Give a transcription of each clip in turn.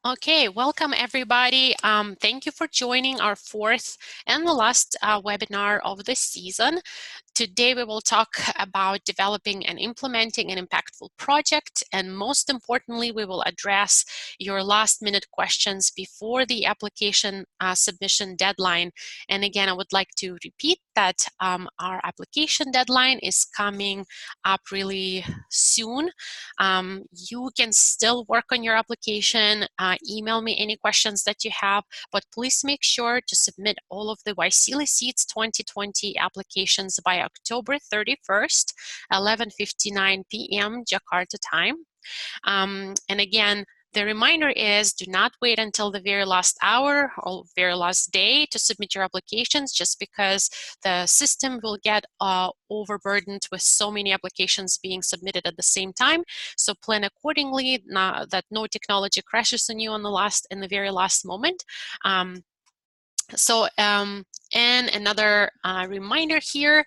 Okay, welcome everybody. Thank you for joining our fourth and the last webinar of this season. Today we will talk about developing and implementing an impactful project, and most importantly, we will address your last-minute questions before the application submission deadline. And again, I would like to repeat that our application deadline is coming up really soon. You can still work on your application, email me any questions that you have, but please make sure to submit all of the Waisili Seeds 2020 applications by October 31st, 11:59 p.m. Jakarta time. And again, the reminder is do not wait until the very last hour or very last day to submit your applications, just because the system will get overburdened with so many applications being submitted at the same time. So plan accordingly, that no technology crashes on you in the very last moment. And another reminder here,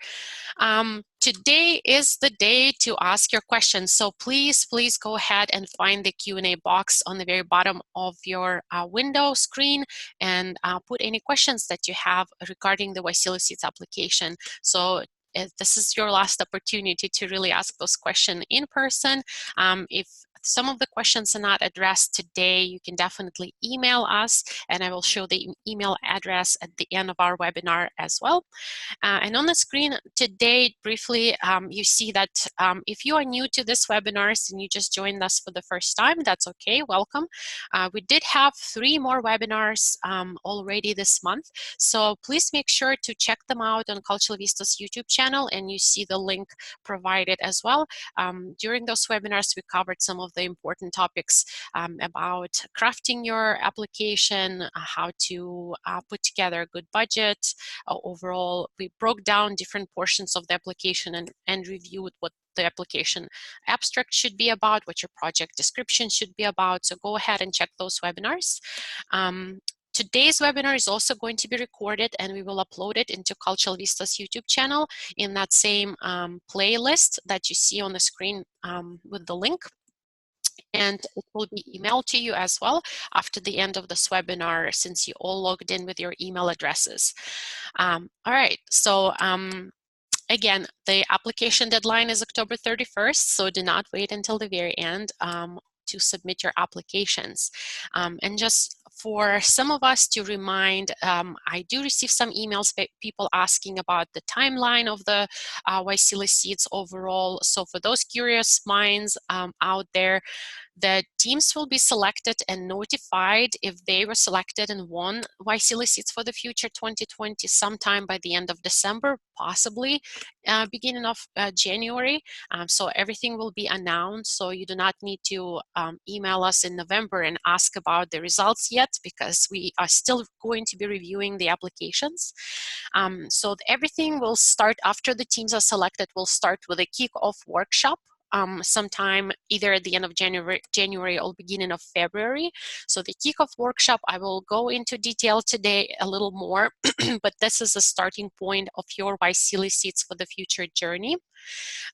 today is the day to ask your questions. So please go ahead and find the Q&A box on the very bottom of your window screen and put any questions that you have regarding the Waisili Seeds application. So this is your last opportunity to really ask those questions in person. If some of the questions are not addressed today, you can definitely email us, and I will show the email address at the end of our webinar as well. And on the screen today, briefly, you see that if you are new to this webinar and you just joined us for the first time, that's okay, welcome. We did have 3 more webinars already this month, so please make sure to check them out on Cultural Vista's YouTube channel, and you see the link provided as well. During those webinars, we covered some of the important topics about crafting your application, how to put together a good budget. Overall, we broke down different portions of the application and reviewed what the application abstract should be about, what your project description should be about. So go ahead and check those webinars. Today's webinar is also going to be recorded, and we will upload it into Cultural Vista's YouTube channel in that same playlist that you see on the screen with the link. And it will be emailed to you as well after the end of this webinar, since you all logged in with your email addresses. All right, so again, the application deadline is October 31st, so do not wait until the very end to submit your applications. And just for some of us to remind, I do receive some emails, people asking about the timeline of the Waisili Seeds overall. So for those curious minds out there, the teams will be selected and notified if they were selected and won Waisili Seeds for the Future 2020 sometime by the end of December, possibly beginning of January. So everything will be announced, so you do not need to email us in November and ask about the results yet, because we are still going to be reviewing the applications. So everything will start after the teams are selected. We'll start with a kickoff workshop sometime either at the end of January or beginning of February. So the kickoff workshop, I will go into detail today a little more, but this is a starting point of your Waisili Seeds for the Future journey.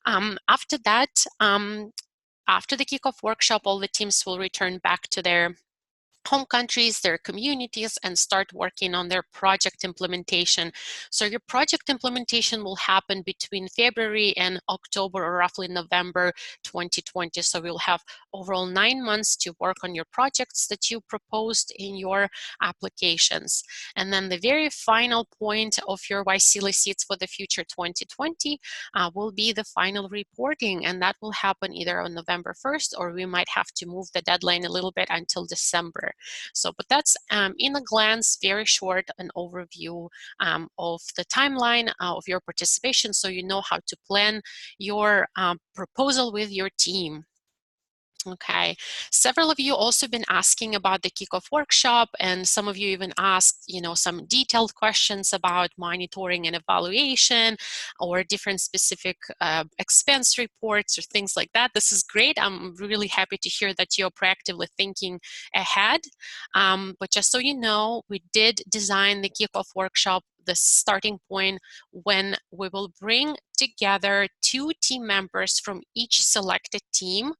After that, after the kickoff workshop, all the teams will return back to their home countries, their communities, and start working on their project implementation. So your project implementation will happen between February and October, or roughly November 2020. So we'll have overall 9 months to work on your projects that you proposed in your applications. And then the very final point of your Waisili Seeds for the Future 2020 will be the final reporting, and that will happen either on November 1st, or we might have to move the deadline a little bit until December. So, but that's in a glance, very short, an overview of the timeline of your participation, so you know how to plan your proposal with your team. Okay, several of you also been asking about the kickoff workshop, and some of you even asked, some detailed questions about monitoring and evaluation, or different specific expense reports or things like that. This is great. I'm really happy to hear that you're proactively thinking ahead. But just so you know, we did design the kickoff workshop, the starting point, when we will bring together 2 team members from each selected team.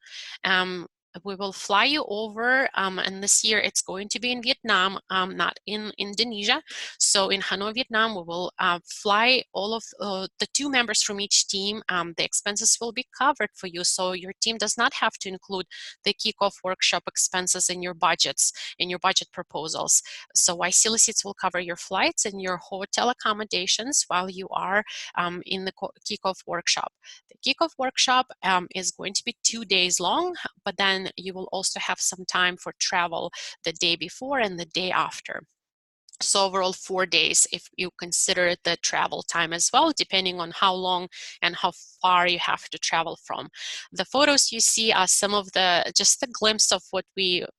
we will fly you over, and this year it's going to be in Vietnam, not in Indonesia. So in Hanoi, Vietnam, we will fly all of the 2 members from each team. The expenses will be covered for you, so your team does not have to include the kickoff workshop expenses in your budgets, in your budget proposals. So YC Seats will cover your flights and your hotel accommodations while you are in the kickoff workshop. The kickoff workshop is going to be 2 days long, but then you will also have some time for travel the day before and the day after. So overall 4 days if you consider the travel time as well, depending on how long and how far you have to travel from. The photos you see are some of the, just a glimpse of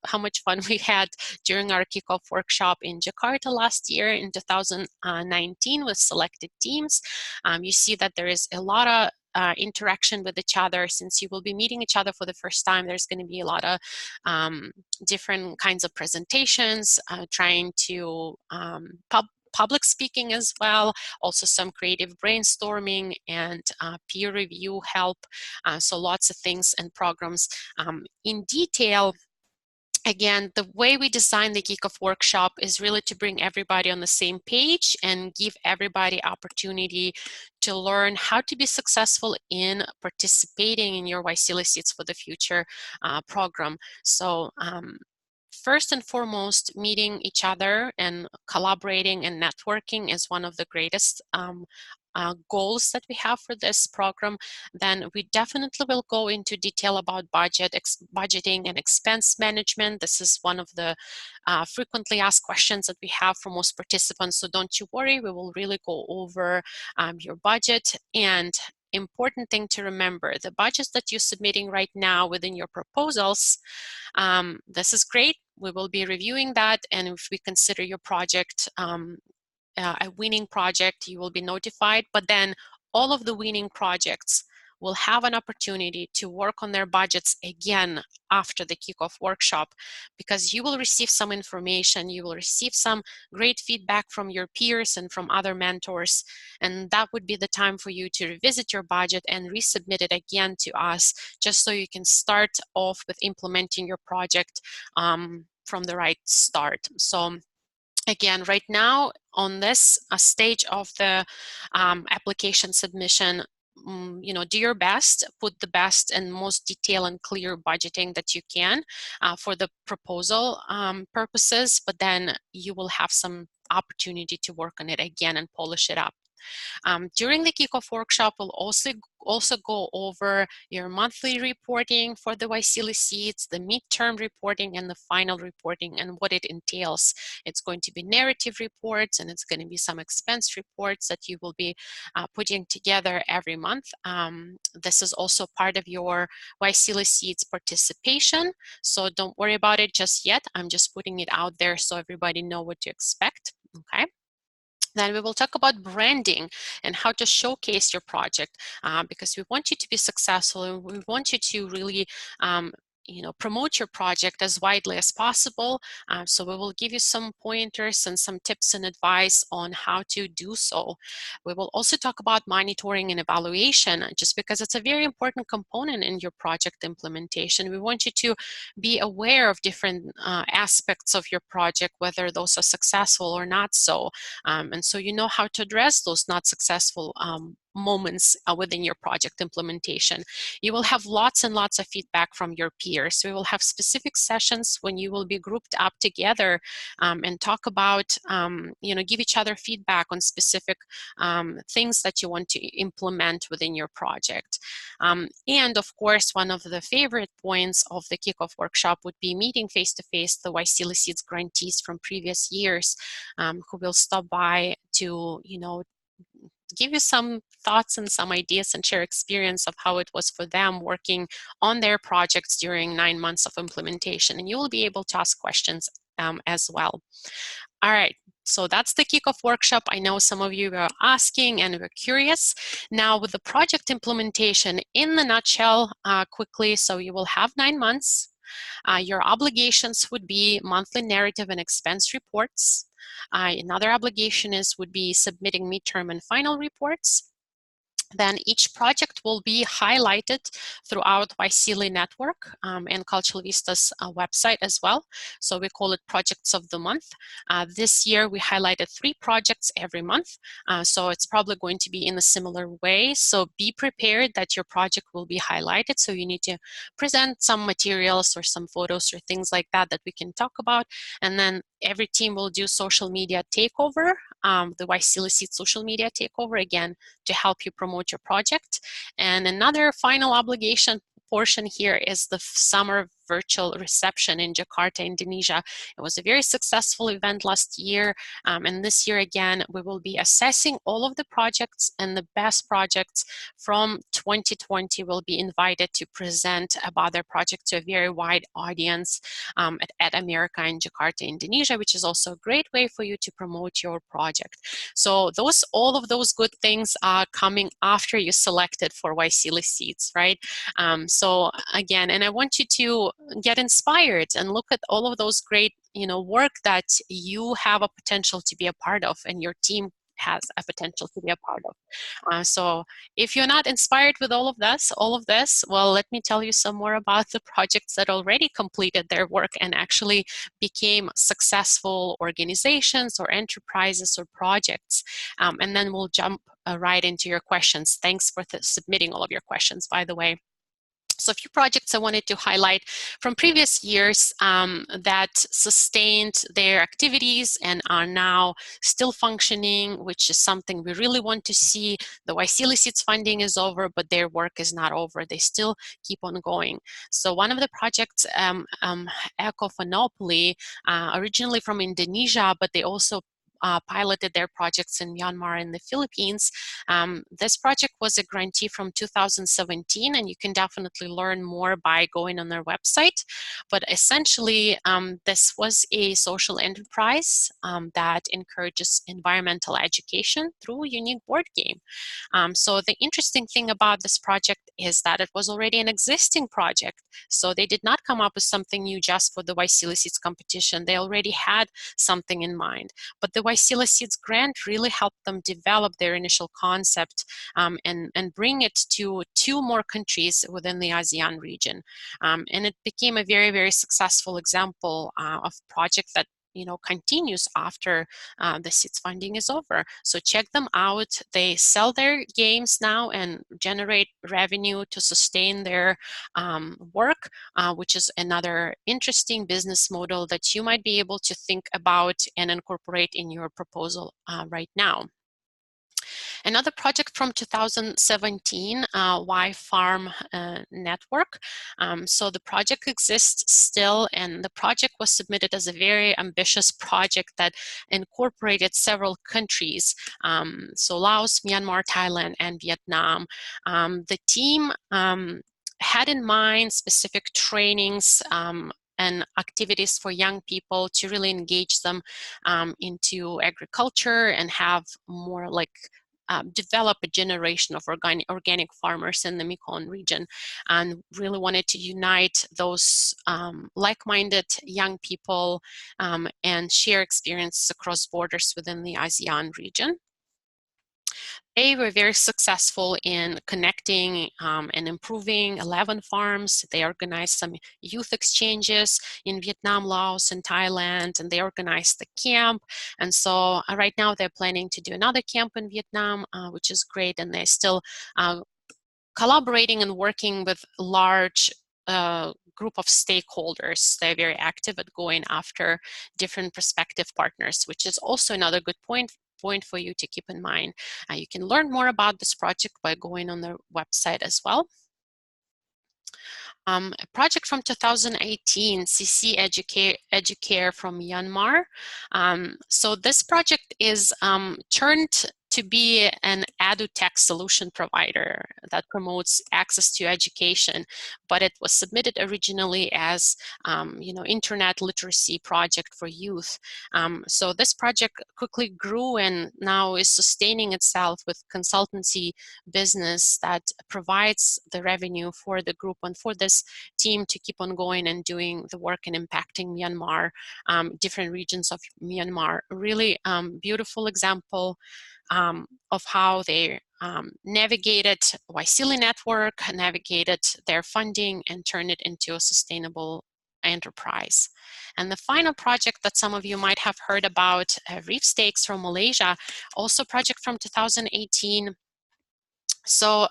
how much fun we had during our kickoff workshop in Jakarta last year in 2019 with selected teams. You see that there is a lot of interaction with each other. Since you will be meeting each other for the first time, there's going to be a lot of different kinds of presentations, trying to public speaking as well, also some creative brainstorming and peer review help. So lots of things and programs in detail. Again, the way we design the Kickoff Workshop is really to bring everybody on the same page and give everybody opportunity to learn how to be successful in participating in your YC Seats for the Future program. So first and foremost, meeting each other and collaborating and networking is one of the greatest goals that we have for this program. Then we definitely will go into detail about budgeting and expense management. This is one of the frequently asked questions that we have from most participants, so don't you worry, we will really go over your budget. And important thing to remember, the budgets that you're submitting right now within your proposals, this is great. We will be reviewing that, and if we consider your project a winning project, you will be notified. But then all of the winning projects will have an opportunity to work on their budgets again after the kickoff workshop, because you will receive some information, you will receive some great feedback from your peers and from other mentors, and that would be the time for you to revisit your budget and resubmit it again to us, just so you can start off with implementing your project from the right start. So again, right now on this stage of the application submission, do your best, put the best and most detailed and clear budgeting that you can for the proposal purposes, but then you will have some opportunity to work on it again and polish it up. During the kickoff workshop, we'll also go over your monthly reporting for the YC Seats, the midterm reporting, and the final reporting, and what it entails. It's going to be narrative reports, and it's going to be some expense reports that you will be putting together every month. This is also part of your YC Seats participation, so don't worry about it just yet. I'm just putting it out there so everybody know what to expect. Okay. Then we will talk about branding and how to showcase your project, because we want you to be successful and we want you to really promote your project as widely as possible. So we will give you some pointers and some tips and advice on how to do so. We will also talk about monitoring and evaluation, just because it's a very important component in your project implementation. We want you to be aware of different aspects of your project, whether those are successful or not so. And so you know how to address those not successful moments within your project implementation. You will have lots and lots of feedback from your peers. We will have specific sessions when you will be grouped up together and talk about, give each other feedback on specific things that you want to implement within your project. And of course, one of the favorite points of the kickoff workshop would be meeting face-to-face the YC Seats grantees from previous years who will stop by to, give you some thoughts and some ideas and share experience of how it was for them working on their projects during 9 months of implementation. And you will be able to ask questions as well. All right, so that's the kickoff workshop. I know some of you are asking and were curious. Now with the project implementation, in the nutshell, quickly, so you will have 9 months. Your obligations would be monthly narrative and expense reports. Another obligation would be submitting midterm and final reports. Then each project will be highlighted throughout Waisili Network and Cultural Vista's website as well. So we call it Projects of the Month. This year we highlighted 3 projects every month. So it's probably going to be in a similar way. So be prepared that your project will be highlighted. So you need to present some materials or some photos or things like that that we can talk about. And then every team will do social media takeover, the Waisili Seed social media takeover, again, to help you promote your project. And another final obligation portion here is the summer virtual reception in Jakarta, Indonesia. It was a very successful event last year, and this year again we will be assessing all of the projects, and the best projects from 2020 will be invited to present about their project to a very wide audience at America in Jakarta, Indonesia, which is also a great way for you to promote your project. So all of those good things are coming after you selected for Waisili Seeds, right? So again, and I want you to get inspired and look at all of those great, work that you have a potential to be a part of, and your team has a potential to be a part of. So if you're not inspired with all of this, well, let me tell you some more about the projects that already completed their work and actually became successful organizations or enterprises or projects. And then we'll jump right into your questions. Thanks for submitting all of your questions, by the way. So a few projects I wanted to highlight from previous years that sustained their activities and are now still functioning, which is something we really want to see. The Waisili Seeds funding is over, but their work is not over. They still keep on going. So one of the projects, Eco Fenoli, originally from Indonesia, but they also piloted their projects in Myanmar and the Philippines. This project was a grantee from 2017, and you can definitely learn more by going on their website. But essentially, this was a social enterprise that encourages environmental education through a unique board game. So the interesting thing about this project is that it was already an existing project. So they did not come up with something new just for the Waisili Seeds competition. They already had something in mind. But the Waisili Seeds grant really helped them develop their initial concept and bring it to 2 more countries within the ASEAN region. And it became a very, very successful example of project that continues after the seeds funding is over. So check them out. They sell their games now and generate revenue to sustain their work, which is another interesting business model that you might be able to think about and incorporate in your proposal right now. Another project from 2017, Y Farm Network. So the project exists still, and the project was submitted as a very ambitious project that incorporated several countries, so Laos, Myanmar, Thailand, and Vietnam. The team had in mind specific trainings and activities for young people to really engage them into agriculture and have more develop a generation of organic farmers in the Mekong region, and really wanted to unite those like-minded young people and share experiences across borders within the ASEAN region. They were very successful in connecting and improving 11 farms. They organized some youth exchanges in Vietnam, Laos, and Thailand, and they organized the camp. And so right now they're planning to do another camp in Vietnam, which is great, and they're still collaborating and working with large group of stakeholders. They're very active at going after different prospective partners, which is also another good point for you to keep in mind. You can learn more about this project by going on their website as well. A project from 2018, CCEducate from Myanmar. So this project is turned to be an edutech solution provider that promotes access to education, but it was submitted originally as internet literacy project for youth. So this project quickly grew and now is sustaining itself with consultancy business that provides the revenue for the group and for this team to keep on going and doing the work and impacting Myanmar, different regions of Myanmar. Really beautiful example of how they navigated Wisely network, navigated their funding, and turned it into a sustainable enterprise. And the final project that some of you might have heard about, Reef Stakes from Malaysia, also project from 2018. So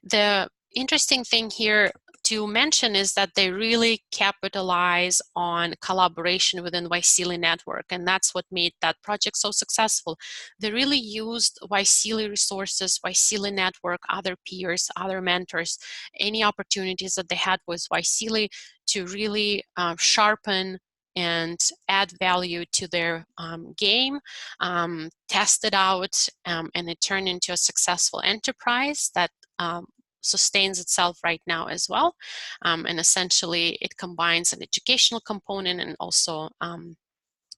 the interesting thing here to mention is that they really capitalize on collaboration within Wisely network, and that's what made that project so successful. They really used Wisely resources, Wisely network, other peers, other mentors, any opportunities that they had with Wisely to really sharpen and add value to their game, test it out, and it turned into a successful enterprise that sustains itself right now as well. And essentially, it combines an educational component and also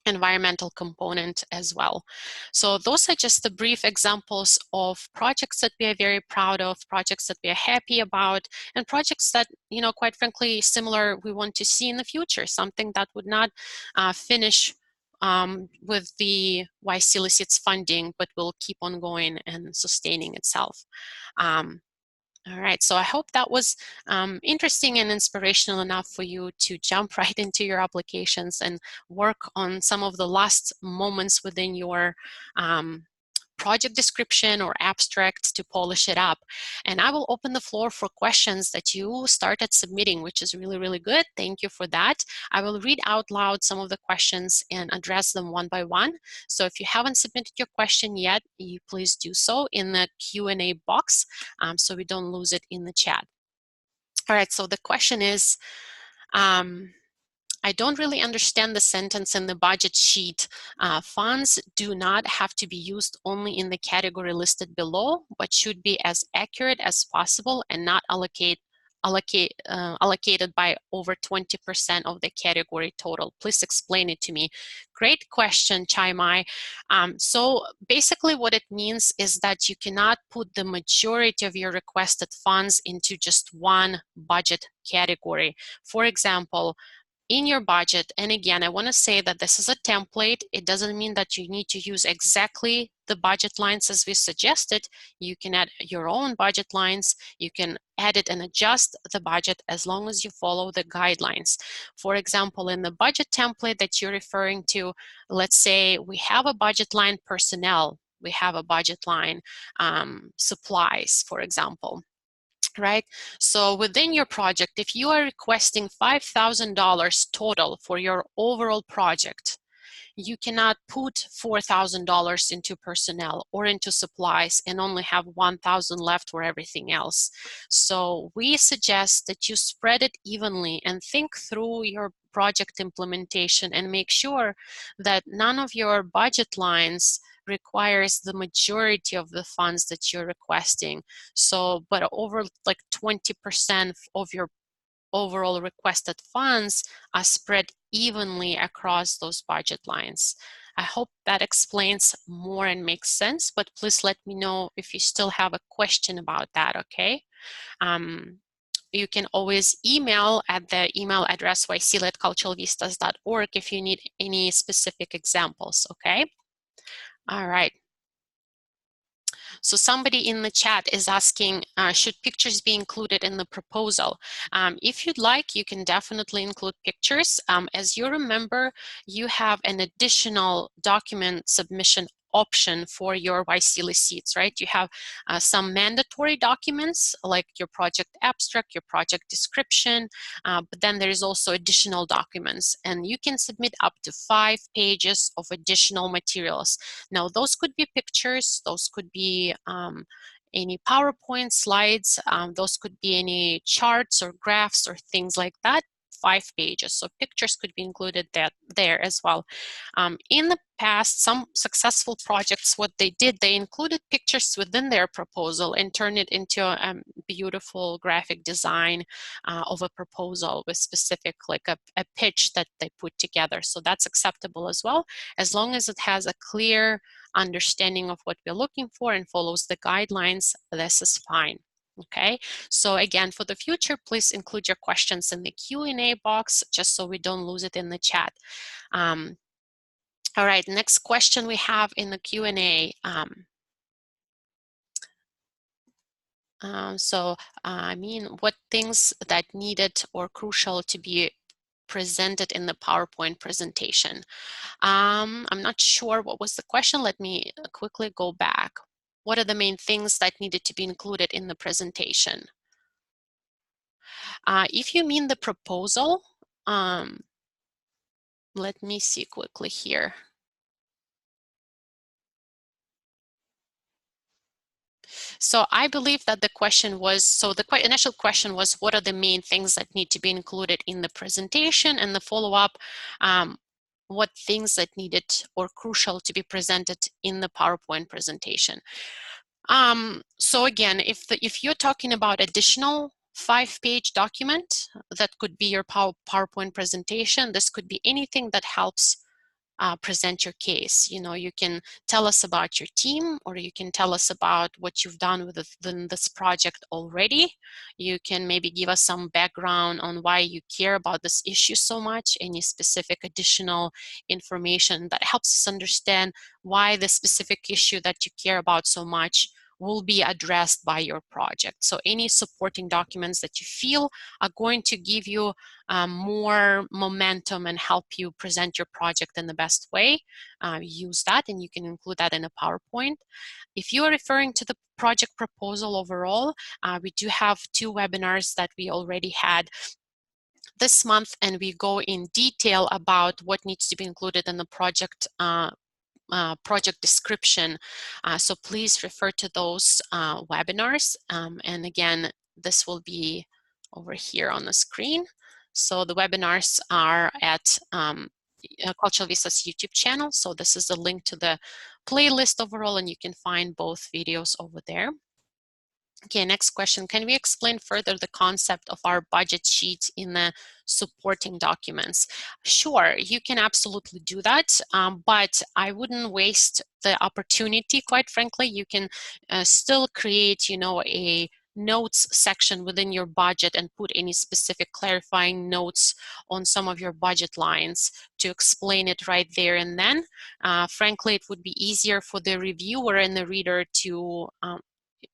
environmental component as well. So those are just the brief examples of projects that we are very proud of, projects that we are happy about, and projects that, you know, quite frankly, similar we want to see in the future, something that would not finish with the Wisely Seeds funding, but will keep on going and sustaining itself. All right, so I hope that was interesting and inspirational enough for you to jump right into your applications and work on some of the last moments within your project description or abstract to polish it up. And I will open the floor for questions that you started submitting, which is really, really good. Thank you for that. I will read out loud some of the questions and address them one by one. So if you haven't submitted your question yet, you please do so in the Q&A box so we don't lose it in the chat. All right, so the question is, I don't really understand the sentence in the budget sheet. Funds do not have to be used only in the category listed below, but should be as accurate as possible and not allocated by over 20% of the category total. Please explain it to me. Great question, Chai Mai. So basically what it means is that you cannot put the majority of your requested funds into just one budget category. For example, in your budget, and again, I want to say that this is a template. It doesn't mean that you need to use exactly the budget lines as we suggested. You can add your own budget lines. You can edit and adjust the budget as long as you follow the guidelines. For example, in the budget template that you're referring to, let's say we have a budget line personnel. We have a budget line supplies, for example. Right? So within your project, if you are requesting $5,000 total for your overall project, you cannot put $4,000 into personnel or into supplies and only have $1,000 left for everything else. So we suggest that you spread it evenly and think through your project implementation and make sure that none of your budget lines requires the majority of the funds that you're requesting. So, but over like 20% of your overall requested funds are spread evenly across those budget lines. I hope that explains more and makes sense, but please let me know if you still have a question about that, okay? You can always email at the email address wisely@culturalvistas.org if you need any specific examples, okay? All right. So somebody in the chat is asking, should pictures be included in the proposal? If you'd like, you can definitely include pictures. As you remember, you have an additional document submission option for your Wisely Seeds, right? You have some mandatory documents like your project abstract, your project description, but then there's also additional documents, and you can submit up to 5 pages of additional materials. Now, those could be pictures, those could be any PowerPoint slides, those could be any charts or graphs or things like that. 5 pages, so pictures could be included there as well. In the past, some successful projects, what they did, they included pictures within their proposal and turned it into a beautiful graphic design of a proposal with specific, like a pitch that they put together. So that's acceptable as well, as long as it has a clear understanding of what we're looking for and follows the guidelines. This is fine. Okay, so again, for the future, please include your questions in the Q&A box just so we don't lose it in the chat. All right, next question we have in the Q&A. I mean, what things that needed or crucial to be presented in the PowerPoint presentation? I'm not sure what was the question. Let me quickly go back. What are the main things that needed to be included in the presentation? If you mean the proposal, let me see quickly here. So I believe that the question was, so the initial question was, what are the main things that need to be included in the presentation? And the follow-up, what things that needed or crucial to be presented in the PowerPoint presentation. So again, if you're talking about additional 5-page document, that could be your PowerPoint presentation. This could be anything that helps present your case. You know, you can tell us about your team, or you can tell us about what you've done with this project already. You can maybe give us some background on why you care about this issue so much, any specific additional information that helps us understand why the specific issue that you care about so much will be addressed by your project. So any supporting documents that you feel are going to give you more momentum and help you present your project in the best way, use that, and you can include that in a PowerPoint. If you are referring to the project proposal overall, we do have 2 webinars that we already had this month, and we go in detail about what needs to be included in the project project description. So please refer to those webinars. And again, this will be over here on the screen. So the webinars are at Cultural Vista's YouTube channel. So this is a link to the playlist overall, and you can find both videos over there. Okay, next question. Can we explain further the concept of our budget sheet in the supporting documents? Sure, you can absolutely do that, but I wouldn't waste the opportunity, quite frankly. You can still create, you know, a notes section within your budget and put any specific clarifying notes on some of your budget lines to explain it right there and then. Frankly, it would be easier for the reviewer and the reader to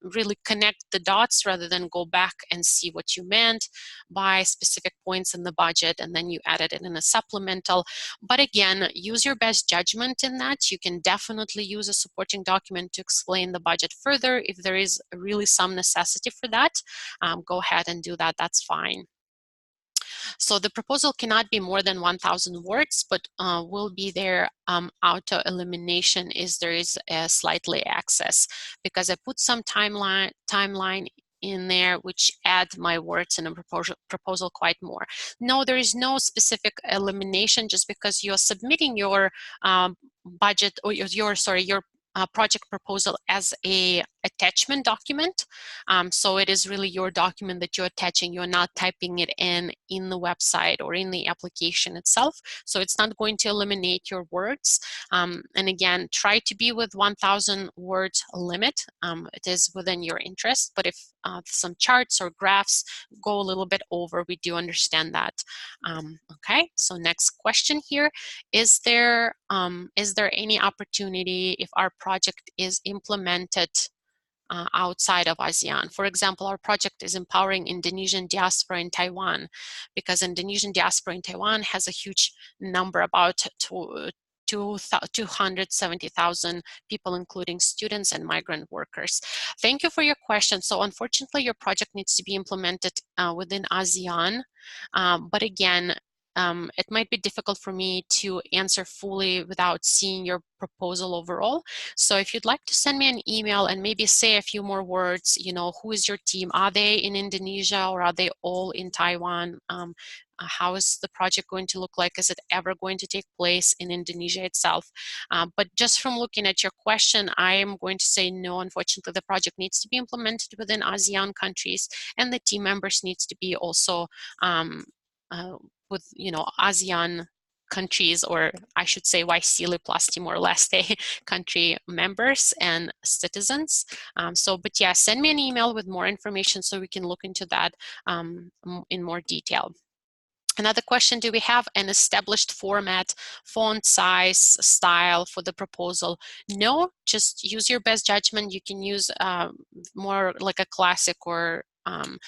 really connect the dots rather than go back and see what you meant by specific points in the budget and then you added it in a supplemental. But again, use your best judgment in that. You can definitely use a supporting document to explain the budget further. If there is really some necessity for that, go ahead and do that. That's fine. So the proposal cannot be more than 1,000 words, but will be there auto elimination is there is a slightly excess, because I put some timeline in there which add my words in a proposal quite more. No, there is no specific elimination, just because you're submitting your budget or your project proposal as a attachment document. So it is really your document that you're attaching. You're not typing it in the website or in the application itself. So it's not going to eliminate your words. And again, try to be with 1,000 words limit. It is within your interest, but if some charts or graphs go a little bit over, we do understand that. Okay, so next question here. Is there any opportunity if our project is implemented outside of ASEAN? For example, our project is empowering Indonesian diaspora in Taiwan, because Indonesian diaspora in Taiwan has a huge number, about 270,000 people, including students and migrant workers. Thank you for your question. So unfortunately, your project needs to be implemented within ASEAN. But again, it might be difficult for me to answer fully without seeing your proposal overall. So if you'd like to send me an email and maybe say a few more words, you know, who is your team? Are they in Indonesia or are they all in Taiwan? How is the project going to look like? Is it ever going to take place in Indonesia itself? But just from looking at your question, I am going to say no, unfortunately, the project needs to be implemented within ASEAN countries, and the team members needs to be also with, you know, ASEAN countries, or I should say YSEALI plus Timor-Leste country members and citizens. But yeah, send me an email with more information so we can look into that in more detail. Another question, do we have an established format, font size, style for the proposal? No, just use your best judgment. You can use more like a classic or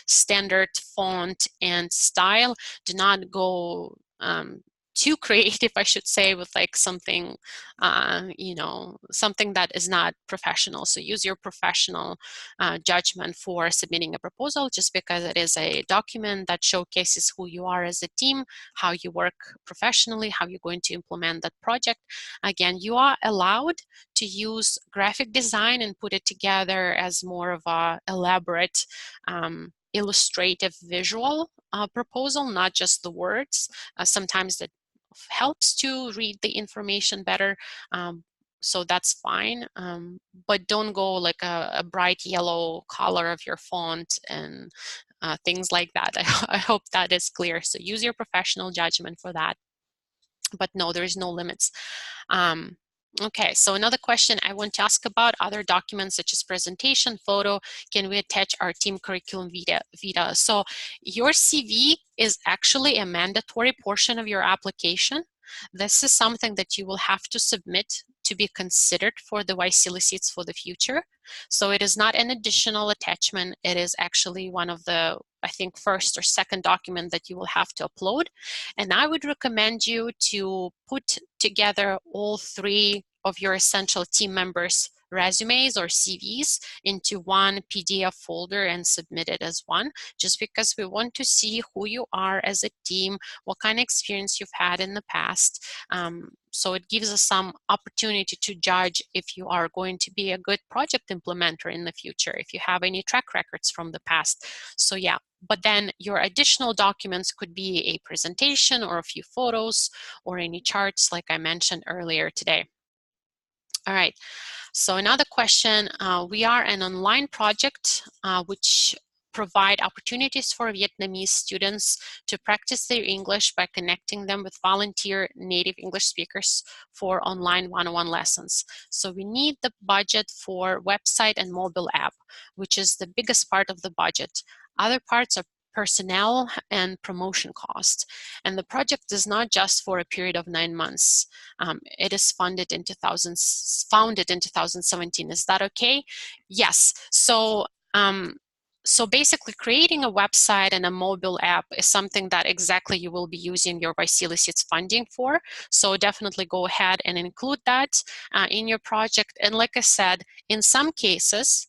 standard font and style. Do not go too creative, I should say, with like something, you know, something that is not professional. So use your professional judgment for submitting a proposal, just because it is a document that showcases who you are as a team, how you work professionally, how you're going to implement that project. Again, you are allowed to use graphic design and put it together as more of a elaborate illustrative visual proposal, not just the words. Sometimes that helps to read the information better. So that's fine, but don't go like a bright yellow color of your font and things like that. I hope that is clear. So use your professional judgment for that. But no, there is no limits. Okay, so another question I want to ask about other documents such as presentation, photo. Can we attach our team curriculum vitae? So your CV is actually a mandatory portion of your application. This is something that you will have to submit to be considered for the YSEALI seats for the future. So it is not an additional attachment. It is actually one of the, I think, first or second document that you will have to upload. And I would recommend you to put together all three of your essential team members' resumes or CVs into one PDF folder and submit it as one, just because we want to see who you are as a team, what kind of experience you've had in the past. So it gives us some opportunity to judge if you are going to be a good project implementer in the future, if you have any track records from the past. So yeah, but then your additional documents could be a presentation or a few photos or any charts like I mentioned earlier today. All right, so another question, we are an online project which provide opportunities for Vietnamese students to practice their English by connecting them with volunteer native English speakers for online one-on-one lessons. So we need the budget for website and mobile app, which is the biggest part of the budget. Other parts are personnel and promotion costs. And the project is not just for a period of 9 months. It is founded in 2017. Is that okay? Yes. So so basically creating a website and a mobile app is something that exactly you will be using your YSEALI seats funding for. So definitely go ahead and include that in your project. And like I said, in some cases,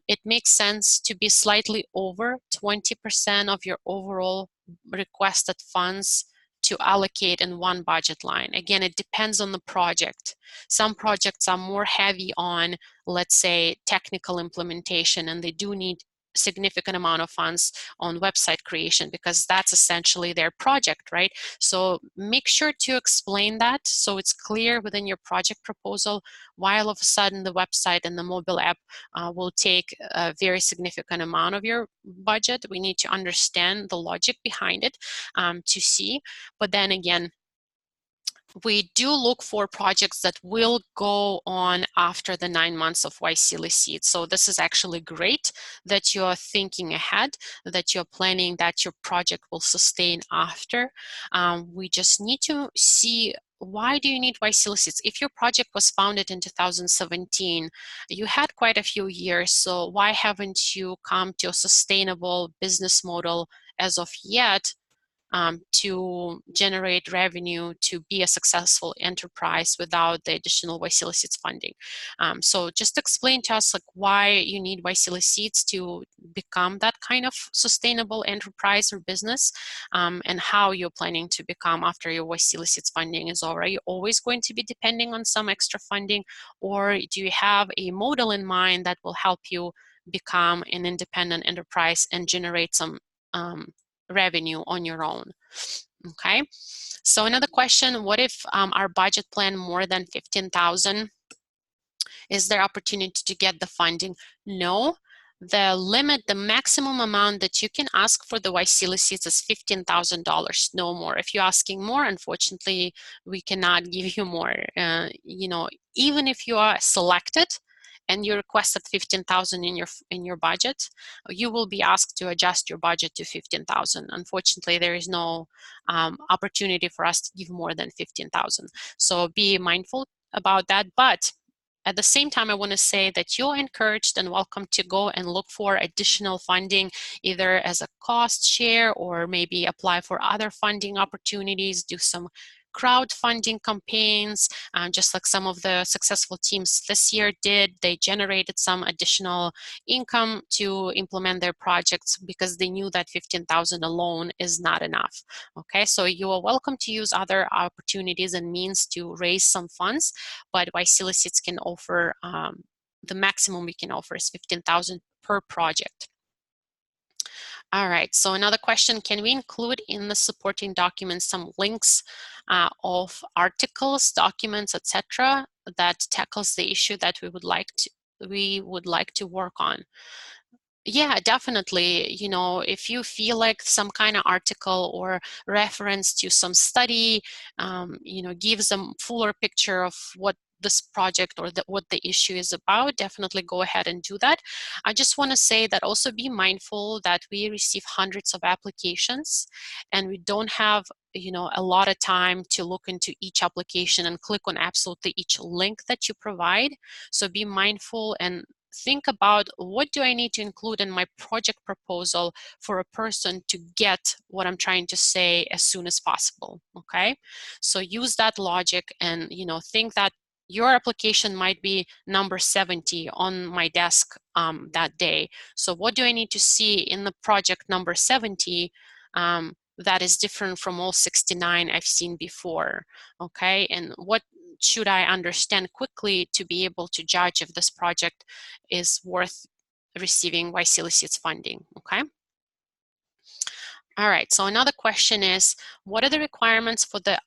it makes sense to be slightly over 20% of your overall requested funds to allocate in one budget line. Again, it depends on the project. Some projects are more heavy on, let's say, technical implementation, and they do need significant amount of funds on website creation because that's essentially their project, right? So make sure to explain that so it's clear within your project proposal why all of a sudden the website and the mobile app will take a very significant amount of your budget. We need to understand the logic behind it to see. But then again, we do look for projects that will go on after the 9 months of YSEALI seats. So this is actually great that you're thinking ahead, that you're planning that your project will sustain after. We just need to see, why do you need YSEALI seats? If your project was founded in 2017, you had quite a few years, so why haven't you come to a sustainable business model as of yet to generate revenue, to be a successful enterprise without the additional YSEALI seats funding? So just explain to us like why you need YSEALI seats to become that kind of sustainable enterprise or business, and how you're planning to become after your YSEALI seats funding is over. Are you always going to be depending on some extra funding, or do you have a model in mind that will help you become an independent enterprise and generate some revenue on your own? Okay, so another question, what if our budget plan more than 15,000? Is there opportunity to get the funding? No. The limit, the maximum amount that you can ask for the YSEALI seats is $15,000, no more. If you're asking more, unfortunately, we cannot give you more. You know, even if you are selected and you requested 15,000 in your budget, you will be asked to adjust your budget to 15,000. Unfortunately, there is no opportunity for us to give more than 15,000. So be mindful about that. But at the same time, I want to say that you're encouraged and welcome to go and look for additional funding, either as a cost share or maybe apply for other funding opportunities, do some crowdfunding campaigns, just like some of the successful teams this year did. They generated some additional income to implement their projects because they knew that 15,000 alone is not enough. Okay, so you are welcome to use other opportunities and means to raise some funds, but YSEALI can offer, the maximum we can offer is 15,000 per project. All right, so another question, can we include in the supporting documents some links of articles, documents, etc., that tackles the issue that we would like to work on? Yeah, definitely. You know, if you feel like some kind of article or reference to some study, you know, gives a fuller picture of what this project or what the issue is about, definitely go ahead and do that. I just want to say that also be mindful that we receive hundreds of applications and we don't have, you know, a lot of time to look into each application and click on absolutely each link that you provide. So be mindful and think about, what do I need to include in my project proposal for a person to get what I'm trying to say as soon as possible, okay? So use that logic and, you know, think that your application might be number 70 on my desk that day. So what do I need to see in the project number 70 that is different from all 69 I've seen before, okay? And what should I understand quickly to be able to judge if this project is worth receiving YSEALI funding, okay? All right, so another question is, what are the requirements for the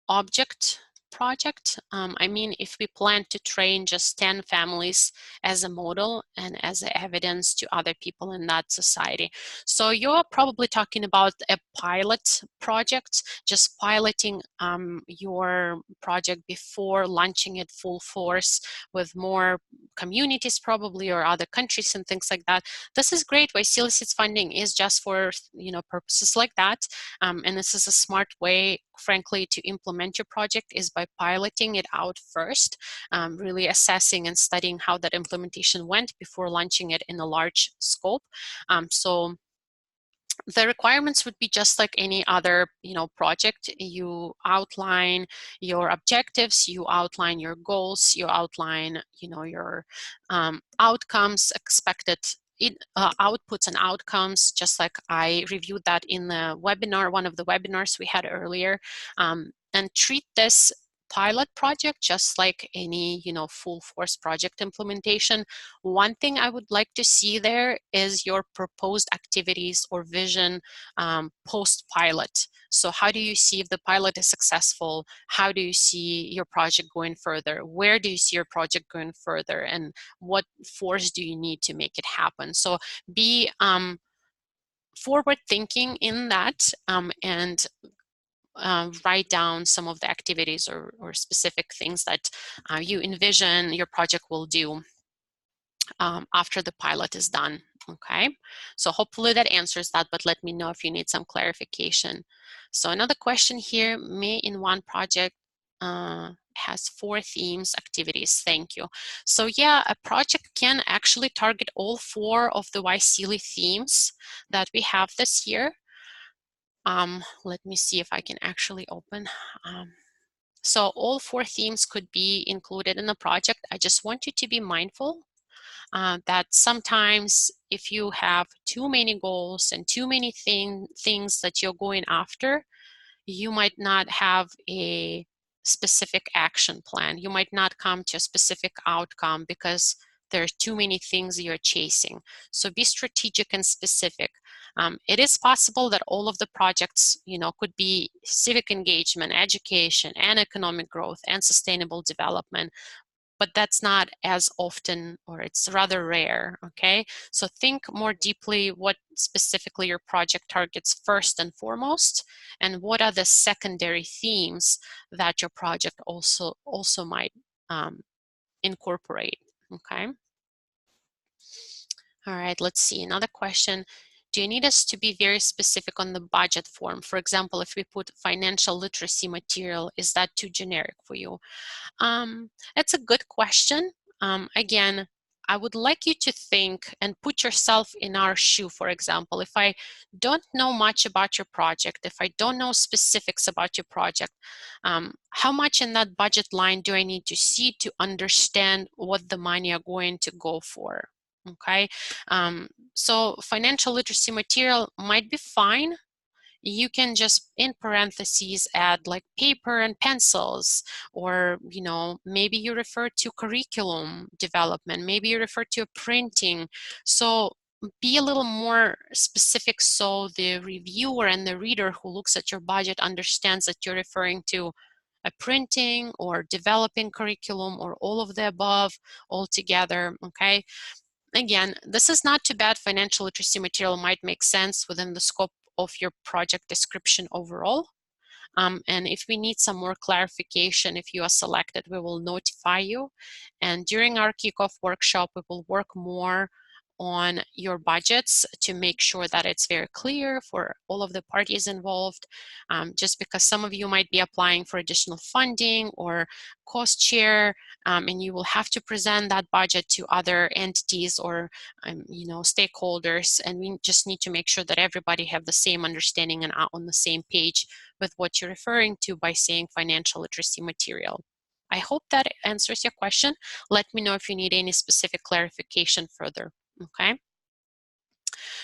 object project? I mean, if we plan to train just 10 families as a model and as evidence to other people in that society. So you're probably talking about a pilot project, just piloting your project before launching it full force with more communities probably or other countries and things like that. This is great. YSEALI funding is just for, you know, purposes like that. And this is a smart way, frankly, to implement your project is by piloting it out first, really assessing and studying how that implementation went before launching it in a large scope. So the requirements would be just like any other, you know, project. You outline your objectives, you outline your goals, you outline, you know, your outcomes, expected outputs and outcomes, just like I reviewed that in the webinar, one of the webinars we had earlier, and treat this pilot project just like any, you know, full force project implementation. One thing I would like to see there is your proposed activities or vision post pilot. So how do you see if the pilot is successful? How do you see your project going further? Where do you see your project going further? And what force do you need to make it happen? So be forward thinking in that, and write down some of the activities or specific things that you envision your project will do after the pilot is done, okay? So hopefully that answers that, but let me know if you need some clarification. So another question here, may in one project has 4 themes, activities, thank you. So yeah, a project can actually target all 4 of the YSEALI themes that we have this year. Let me see if I can actually open. So all 4 themes could be included in the project. I just want you to be mindful that sometimes if you have too many goals and too many things that you're going after, you might not have a specific action plan. You might not come to a specific outcome because there are too many things you're chasing. So be strategic and specific. It is possible that all of the projects, you know, could be civic engagement, education, and economic growth, and sustainable development, but that's not as often, or it's rather rare, okay? So think more deeply what specifically your project targets first and foremost, and what are the secondary themes that your project also might incorporate. Okay. All right, let's see. Another question. Do you need us to be very specific on the budget form? For example, if we put financial literacy material, is that too generic for you? It's a good question. Again, I would like you to think and put yourself in our shoe, for example. If I don't know much about your project, if I don't know specifics about your project, how much in that budget line do I need to see to understand what the money are going to go for? Okay, so financial literacy material might be fine. You can just in parentheses add like paper and pencils, or maybe you refer to curriculum development, maybe you refer to printing. So be a little more specific so the reviewer and the reader who looks at your budget understands that you're referring to a printing or developing curriculum or all of the above all together. Okay, again, this is not too bad. Financial literacy material might make sense within the scope of your project description overall. And if we need some more clarification, if you are selected, we will notify you. And during our kickoff workshop, we will work more on your budgets to make sure that it's very clear for all of the parties involved. Just because some of you might be applying for additional funding or cost share, and you will have to present that budget to other entities or stakeholders, and we just need to make sure that everybody have the same understanding and are on the same page with what you're referring to by saying financial literacy material. I hope that answers your question. Let me know if you need any specific clarification further. Okay.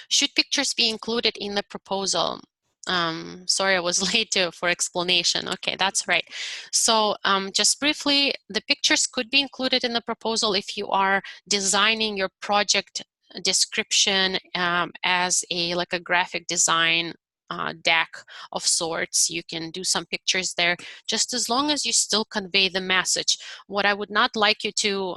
Should pictures be included in the proposal? Sorry, I was late for explanation. Okay, that's right. So just briefly, the pictures could be included in the proposal if you are designing your project description as like a graphic design deck of sorts. You can do some pictures there, just as long as you still convey the message. What I would not like you to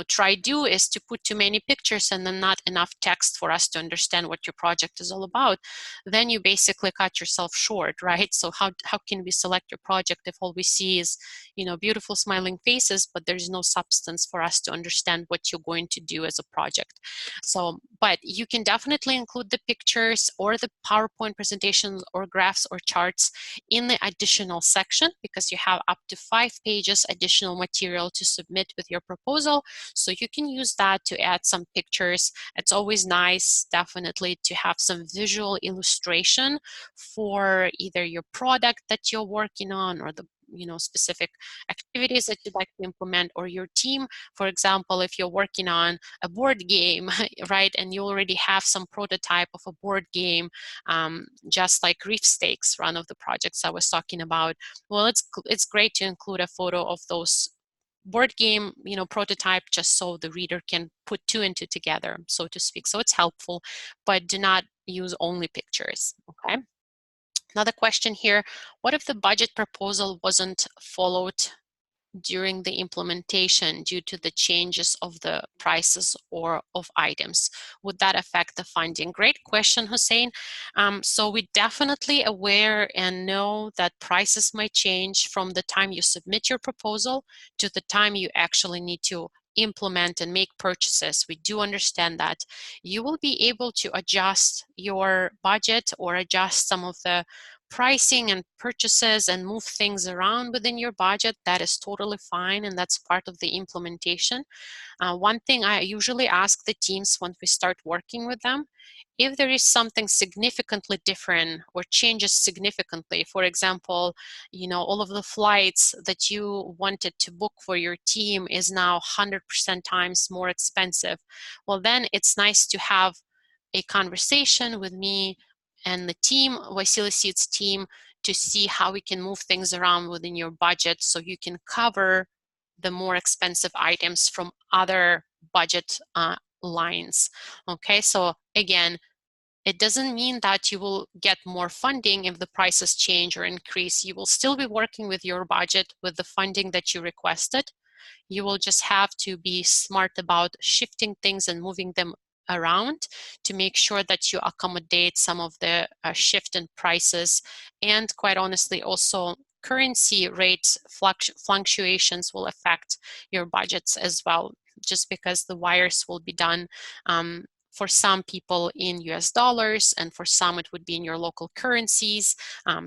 try do is to put too many pictures and then not enough text for us to understand what your project is all about. Then you basically cut yourself short, right? So how can we select your project if all we see is beautiful smiling faces, but there's no substance for us to understand what you're going to do as a project? So, but you can definitely include the pictures or the PowerPoint presentations or graphs or charts in the additional section, because you have up to 5 pages additional material to submit with your proposal. So you can use that to add some pictures. It's always nice, definitely, to have some visual illustration for either your product that you're working on or the specific activities that you'd like to implement, or your team. For example, if you're working on a board game, right, and you already have some prototype of a board game, just like Reef Stakes, one of the projects I was talking about, well, it's great to include a photo of those board game prototype, just so the reader can put two and two together, so to speak. So it's helpful, but do not use only pictures. Okay. Another question here: what if the budget proposal wasn't followed during the implementation due to the changes of the prices or of items? Would that affect the funding? Great question, Hussein. So we're definitely aware and know that prices might change from the time you submit your proposal to the time you actually need to implement and make purchases. We do understand that. You will be able to adjust your budget or adjust some of the pricing and purchases and move things around within your budget. That is totally fine, and that's part of the implementation. One thing I usually ask the teams when we start working with them, if there is something significantly different or changes significantly, for example, all of the flights that you wanted to book for your team is now 100% times more expensive, well, then it's nice to have a conversation with me and the team, Vasily Seed's team, to see how we can move things around within your budget so you can cover the more expensive items from other budget lines. Okay, so again, it doesn't mean that you will get more funding if the prices change or increase. You will still be working with your budget with the funding that you requested. You will just have to be smart about shifting things and moving them around to make sure that you accommodate some of the shift in prices, and quite honestly also currency rates fluctuations will affect your budgets as well, just because the wires will be done for some people in US dollars, and for some it would be in your local currencies.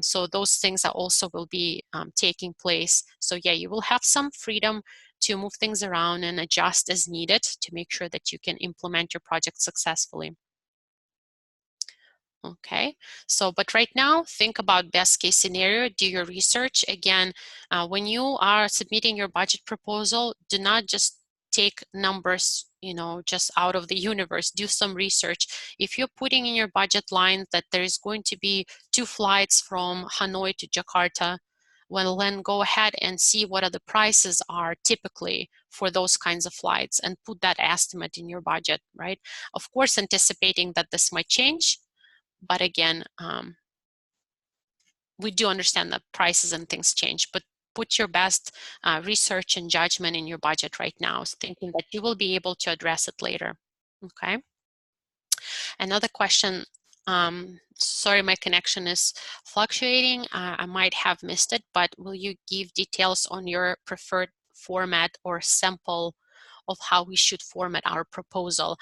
So those things are also will be taking place. So yeah, you will have some freedom to move things around and adjust as needed to make sure that you can implement your project successfully. Okay, so but right now, think about best case scenario, do your research. Again, when you are submitting your budget proposal, do not just take numbers, just out of the universe. Do some research. If you're putting in your budget line that there is going to be 2 flights from Hanoi to Jakarta, well, then go ahead and see what are the prices are typically for those kinds of flights and put that estimate in your budget, right? Of course, anticipating that this might change, but again, we do understand that prices and things change, but put your best research and judgment in your budget right now, thinking that you will be able to address it later. Okay. Another question, sorry, my connection is fluctuating. I might have missed it, but will you give details on your preferred format or sample of how we should format our proposal?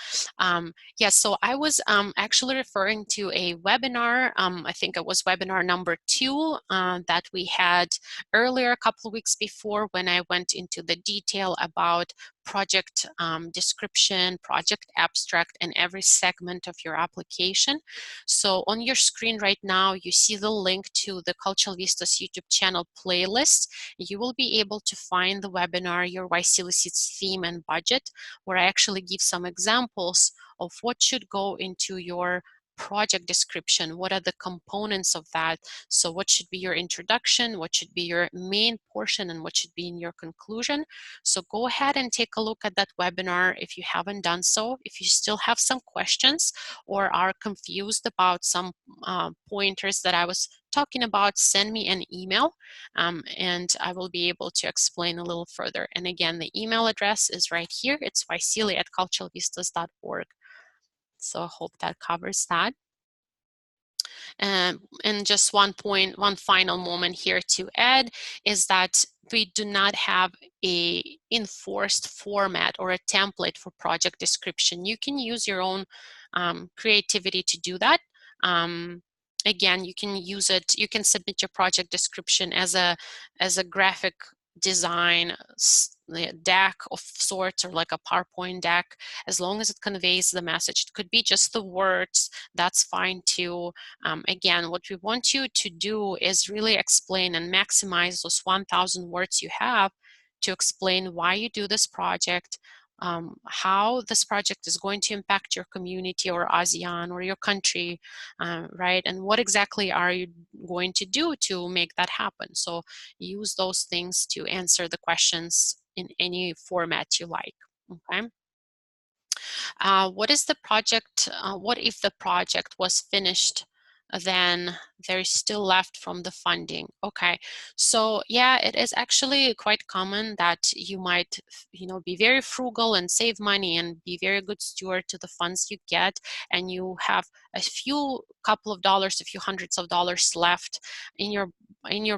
Yes, so I was actually referring to a webinar. I think it was webinar number 2 that we had earlier, a couple of weeks before, when I went into the detail about project description, project abstract, and every segment of your application. So on your screen right now, you see the link to the Cultural Vistas YouTube channel playlist. You will be able to find the webinar, Your YC Receipts Theme and Budget, where I actually give some examples of what should go into your project description. What are the components of that? So what should be your introduction, what should be your main portion, and what should be in your conclusion. So go ahead and take a look at that webinar if you haven't done so. If you still have some questions or are confused about some pointers that I was talking about, send me an email and I will be able to explain a little further. And again, the email address is right here. It's yceli@culturalvistas.org. So I hope that covers that. And just one final moment here to add is that we do not have a enforced format or a template for project description. You can use your own creativity to do that. Again, you can use it, you can submit your project description as a graphic design deck of sorts, or like a PowerPoint deck, as long as it conveys the message. It could be just the words, that's fine too. Again, what we want you to do is really explain and maximize those 1,000 words you have to explain why you do this project, how this project is going to impact your community or ASEAN or your country, right? And what exactly are you going to do to make that happen? So use those things to answer the questions in any format you like, okay? What is the project, what if the project was finished, then there's still left from the funding? Okay, so yeah, it is actually quite common that you might, be very frugal and save money and be very good steward to the funds you get, and you have a couple of dollars, a few hundreds of dollars left in your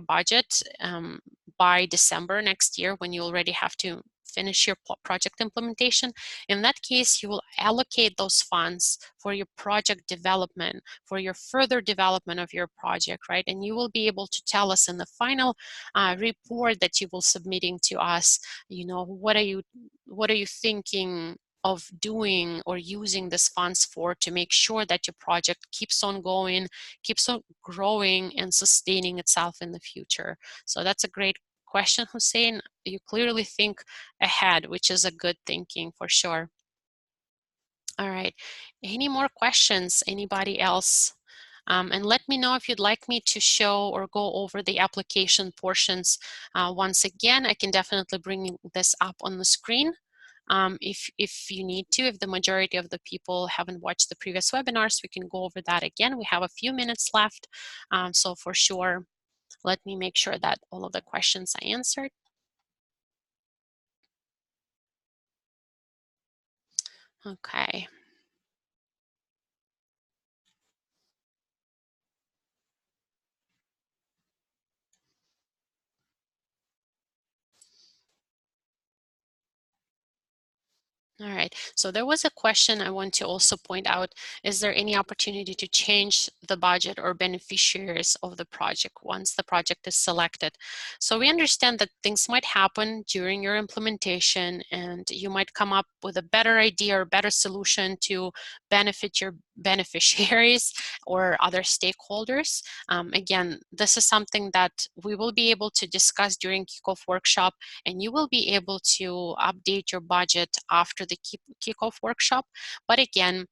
budget by December next year, when you already have to finish your project implementation. In that case, you will allocate those funds for your project development, for your further development of your project, right? And you will be able to tell us in the final report that you will submitting to us, what are you thinking of doing or using this funds for, to make sure that your project keeps on going, keeps on growing and sustaining itself in the future. So that's a great question, Hussein. You clearly think ahead, which is a good thinking for sure. All right, any more questions? Anybody else? And let me know if you'd like me to show or go over the application portions. Once again, I can definitely bring this up on the screen if you need to. If the majority of the people haven't watched the previous webinars, we can go over that again. We have a few minutes left, so for sure, let me make sure that all of the questions I answered. Okay. All right, so there was a question I want to also point out. Is there any opportunity to change the budget or beneficiaries of the project once the project is selected? So we understand that things might happen during your implementation and you might come up with a better idea or better solution to benefit your beneficiaries or other stakeholders. Again, this is something that we will be able to discuss during Kickoff Workshop, and you will be able to update your budget after the Kickoff Workshop. But again,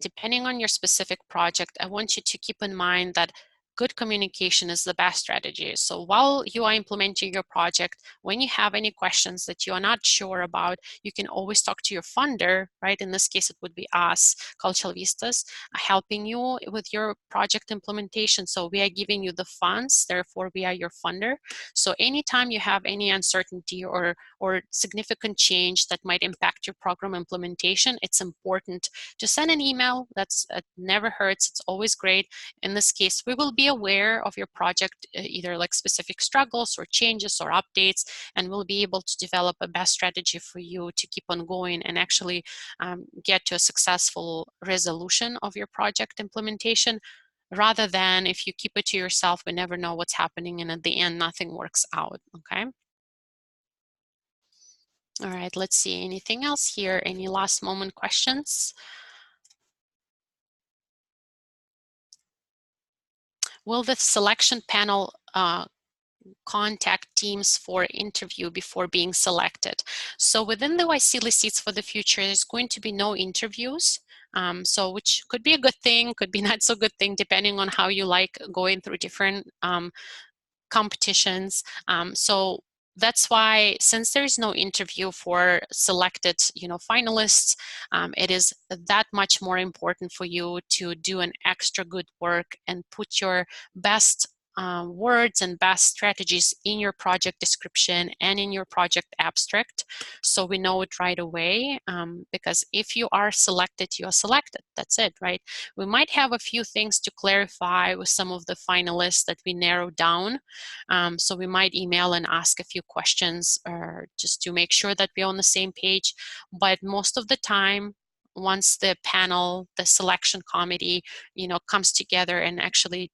depending on your specific project, I want you to keep in mind that good communication is the best strategy. So while you are implementing your project, when you have any questions that you are not sure about, you can always talk to your funder, right? In this case, it would be us, Cultural Vistas, helping you with your project implementation. So we are giving you the funds, therefore we are your funder. So anytime you have any uncertainty or significant change that might impact your program implementation, it's important to send an email. That's never hurts. It's always great. In this case, we will be aware of your project, either like specific struggles or changes or updates, and we'll be able to develop a best strategy for you to keep on going and actually get to a successful resolution of your project implementation, rather than if you keep it to yourself, we never know what's happening, and at the end, nothing works out, okay? All right, let's see, anything else here? Any last moment questions? Will the selection panel contact teams for interview before being selected? So within the YSEALI seats for the future, there's going to be no interviews. So which could be a good thing, could be not so good thing, depending on how you like going through different competitions. So that's why, since there is no interview for selected, finalists, it is that much more important for you to do an extra good work and put your best words and best strategies in your project description and in your project abstract, so we know it right away. Because if you are selected, you are selected. That's it, right? We might have a few things to clarify with some of the finalists that we narrowed down. So we might email and ask a few questions just to make sure that we're on the same page. But most of the time, once the panel, the selection committee, comes together and actually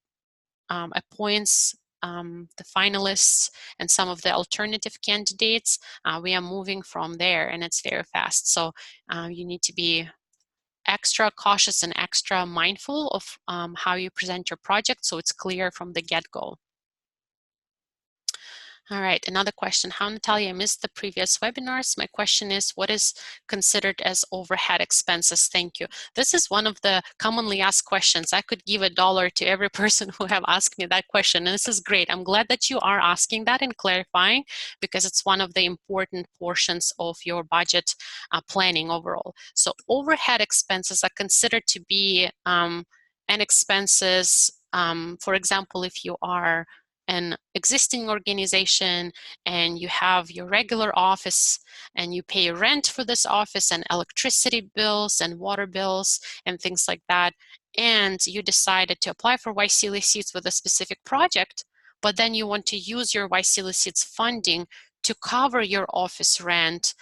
appoints the finalists and some of the alternative candidates, we are moving from there, and it's very fast. So you need to be extra cautious and extra mindful of how you present your project, so it's clear from the get-go. All right, another question. How, Natalia, I missed the previous webinars. My question is, what is considered as overhead expenses? Thank you. This is one of the commonly asked questions. I could give $1 to every person who have asked me that question, and this is great. I'm glad that you are asking that and clarifying, because it's one of the important portions of your budget planning overall. So overhead expenses are considered to be an expenses, for example, if you are an existing organization and you have your regular office and you pay rent for this office and electricity bills and water bills and things like that, and you decided to apply for YSEALI seats with a specific project, but then you want to use your YSEALI seats funding to cover your office rent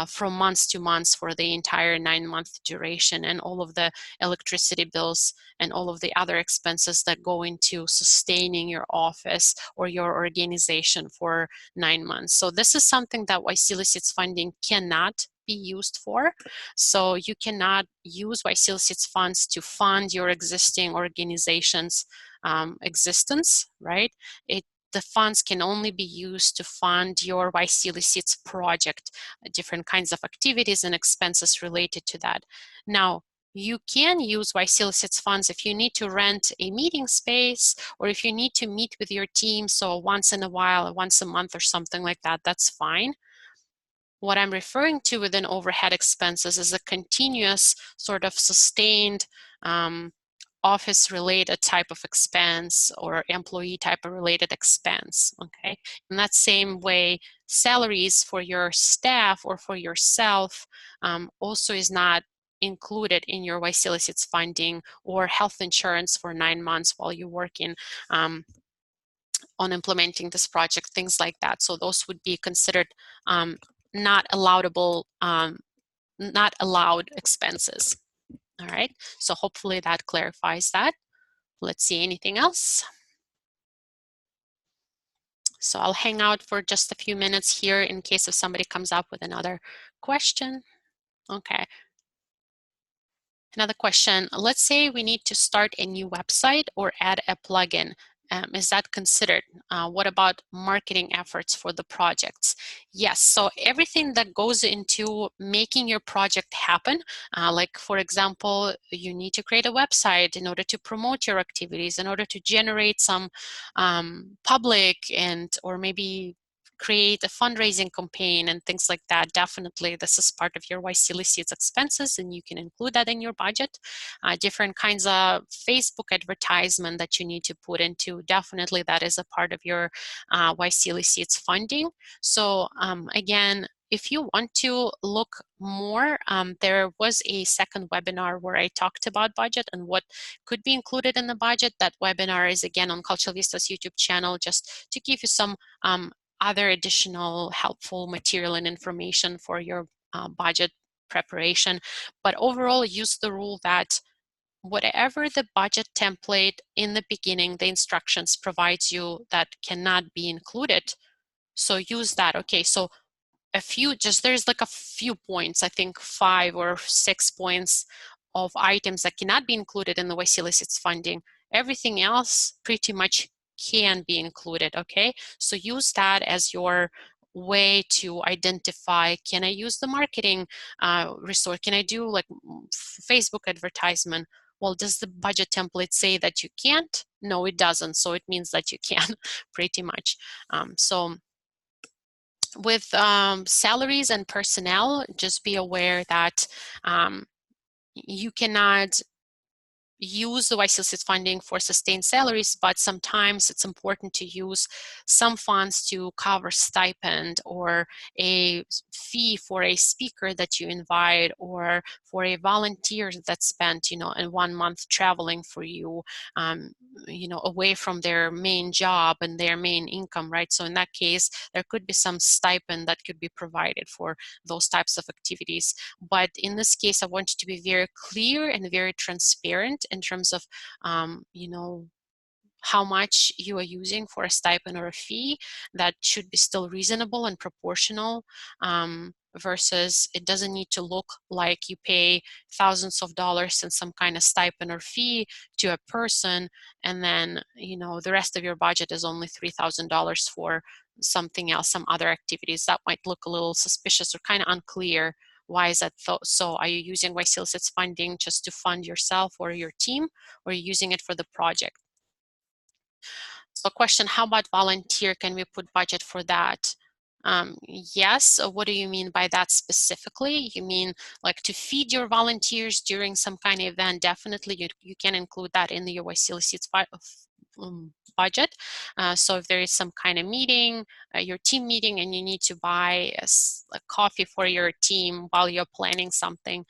from months to months for the entire 9-month duration, and all of the electricity bills and all of the other expenses that go into sustaining your office or your organization for 9 months. So this is something that YSEALI seats funding cannot be used for. So you cannot use YSEALI seats funds to fund your existing organization's existence, right? The funds can only be used to fund your YSEALI seats project, different kinds of activities and expenses related to that. Now, you can use YSEALI seats funds if you need to rent a meeting space, or if you need to meet with your team, so once in a while, once a month or something like that, that's fine. What I'm referring to within overhead expenses is a continuous sort of sustained office-related type of expense or employee type of related expense, okay? In that same way, salaries for your staff or for yourself also is not included in your YSEALI seats funding, or health insurance for 9 months while you're working on implementing this project, things like that. So those would be considered not allowable not allowed expenses. All right, so hopefully that clarifies that. Let's see, anything else? So I'll hang out for just a few minutes here in case if somebody comes up with another question. Okay. Another question, let's say we need to start a new website or add a plugin. Is that considered? What about marketing efforts for the projects? Yes, so everything that goes into making your project happen, like for example, you need to create a website in order to promote your activities, in order to generate some public or maybe create a fundraising campaign and things like that. Definitely this is part of your YC Seeds expenses and you can include that in your budget. Different kinds of Facebook advertisement that you need to put into, definitely that is a part of your YC Seeds funding. So again, if you want to look more, there was a second webinar where I talked about budget and what could be included in the budget. That webinar is again on Cultural Vista's YouTube channel, just to give you some other additional helpful material and information for your budget preparation. But overall, use the rule that whatever the budget template in the beginning, the instructions provides you that cannot be included, so use that. Okay, so there's like a few points, I think 5 or 6 points of items that cannot be included in the way solicits funding. Everything else pretty much can be included, okay? So use that as your way to identify, can I use the marketing resource? Can I do like Facebook advertisement? Well, does the budget template say that you can't? No, it doesn't. So it means that you can pretty much. So with salaries and personnel, just be aware that you cannot use the YCLC's funding for sustained salaries, but sometimes it's important to use some funds to cover stipend or a fee for a speaker that you invite or for a volunteer that spent, in 1 month traveling for you, away from their main job and their main income, right? So in that case, there could be some stipend that could be provided for those types of activities. But in this case, I want you to be very clear and very transparent in terms of, how much you are using for a stipend or a fee. That should be still reasonable and proportional, versus it doesn't need to look like you pay thousands of dollars in some kind of stipend or fee to a person, and then the rest of your budget is only $3,000 for something else, some other activities. That might look a little suspicious or kind of unclear. Why is that so? Are you using YCLC's funding just to fund yourself or your team, or are you using it for the project? So question, how about volunteer? Can we put budget for that? Yes, what do you mean by that specifically? You mean like to feed your volunteers during some kind of event? Definitely you can include that in the YCLC's budget. So if there is some kind of meeting, your team meeting, and you need to buy a coffee for your team while you're planning something,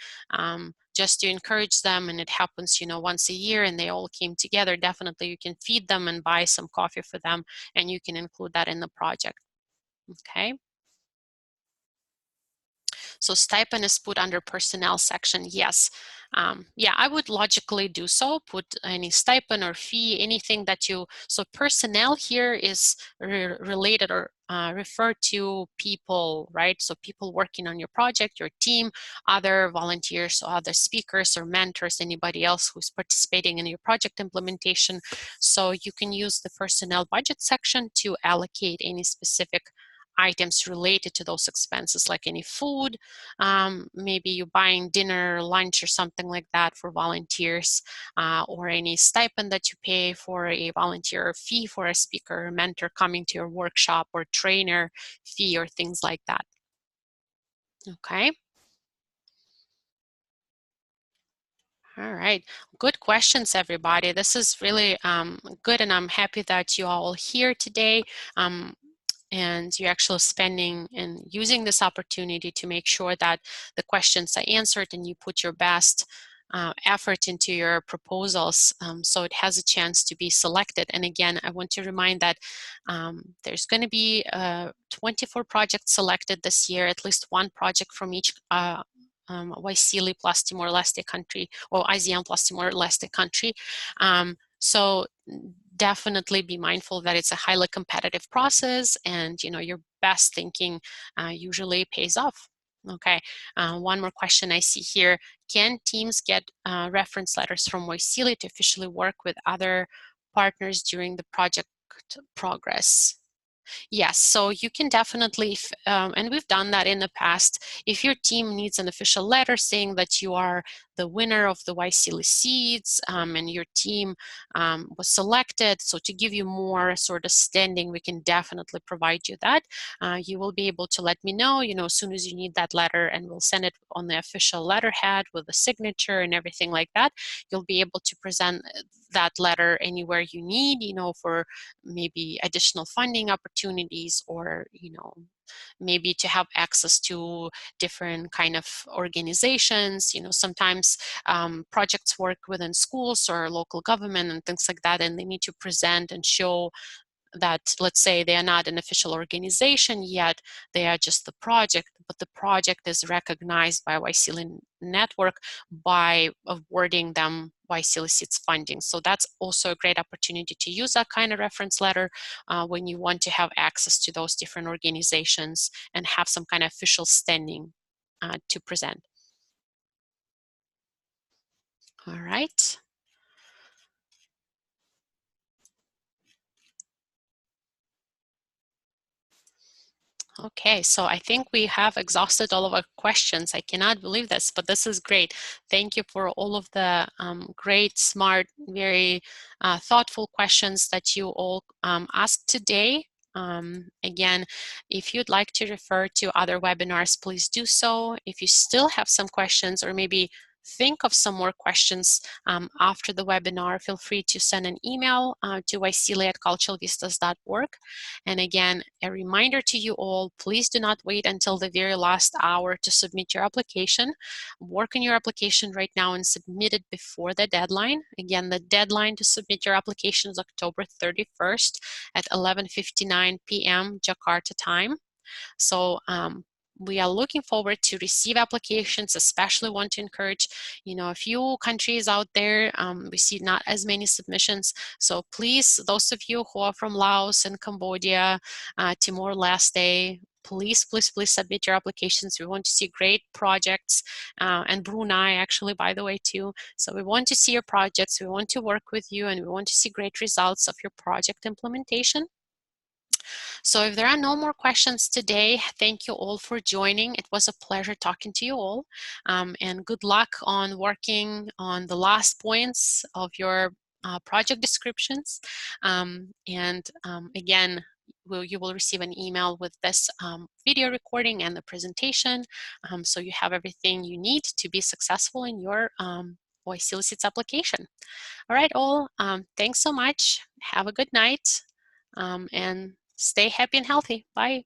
just to encourage them, and it happens once a year and they all came together, definitely you can feed them and buy some coffee for them, and you can include that in the project. Okay. So stipend is put under personnel section. Yes. Yeah, I would logically do so. Put any stipend or fee, anything that so personnel here is related or refer to people, right? So people working on your project, your team, other volunteers, or other speakers or mentors, anybody else who's participating in your project implementation. So you can use the personnel budget section to allocate any specific items related to those expenses, like any food, maybe you're buying dinner, lunch, or something like that for volunteers, or any stipend that you pay for a volunteer, fee for a speaker or mentor coming to your workshop, or trainer fee, or things like that. Okay. All right, good questions, everybody. This is really good, and I'm happy that you all here today. And you're actually spending and using this opportunity to make sure that the questions are answered and you put your best effort into your proposals, so it has a chance to be selected. And again, I want to remind that there's going to be 24 projects selected this year, at least one project from each YSEALI plus Timor-Leste country, or ASEAN plus Timor-Leste country. So definitely be mindful that it's a highly competitive process, and your best thinking usually pays off. Okay, one more question I see here. Can teams get reference letters from YSEALI to officially work with other partners during the project progress? Yes, so you can definitely, and we've done that in the past, if your team needs an official letter saying that you are the winner of the YSEALI seeds and your team was selected, so to give you more sort of standing, we can definitely provide you that. You will be able to let me know, as soon as you need that letter, and we'll send it on the official letterhead with the signature and everything like that. You'll be able to present that letter anywhere you need, for maybe additional funding opportunities, or maybe to have access to different kind of organizations. Sometimes projects work within schools or local government and things like that, and they need to present and show that, let's say, they are not an official organization yet, they are just the project, but the project is recognized by YSEALI network by awarding them YSEALI seeds funding. So that's also a great opportunity to use that kind of reference letter when you want to have access to those different organizations and have some kind of official standing to present. All right. Okay, so I think we have exhausted all of our questions. I cannot believe this, but this is great. Thank you for all of the great, smart, very thoughtful questions that you all asked today. Again, if you'd like to refer to other webinars, please do so. If you still have some questions, or maybe think of some more questions after the webinar, feel free to send an email to yseali@culturalvistas.org. And again, a reminder to you all, please do not wait until the very last hour to submit your application. Work on your application right now and submit it before the deadline. Again, the deadline to submit your application is October 31st at 11:59 p.m. Jakarta time. So we are looking forward to receive applications, especially want to encourage, a few countries out there. We see not as many submissions. So please, those of you who are from Laos and Cambodia, Timor-Leste, please submit your applications. We want to see great projects, and Brunei actually, by the way, too. So we want to see your projects, we want to work with you, and we want to see great results of your project implementation. So if there are no more questions today, thank you all for joining. It was a pleasure talking to you all, and good luck on working on the last points of your project descriptions. Again, you will receive an email with this video recording and the presentation, so you have everything you need to be successful in your YSEALI seeds application. All right, all, thanks so much. Have a good night, and stay happy and healthy. Bye.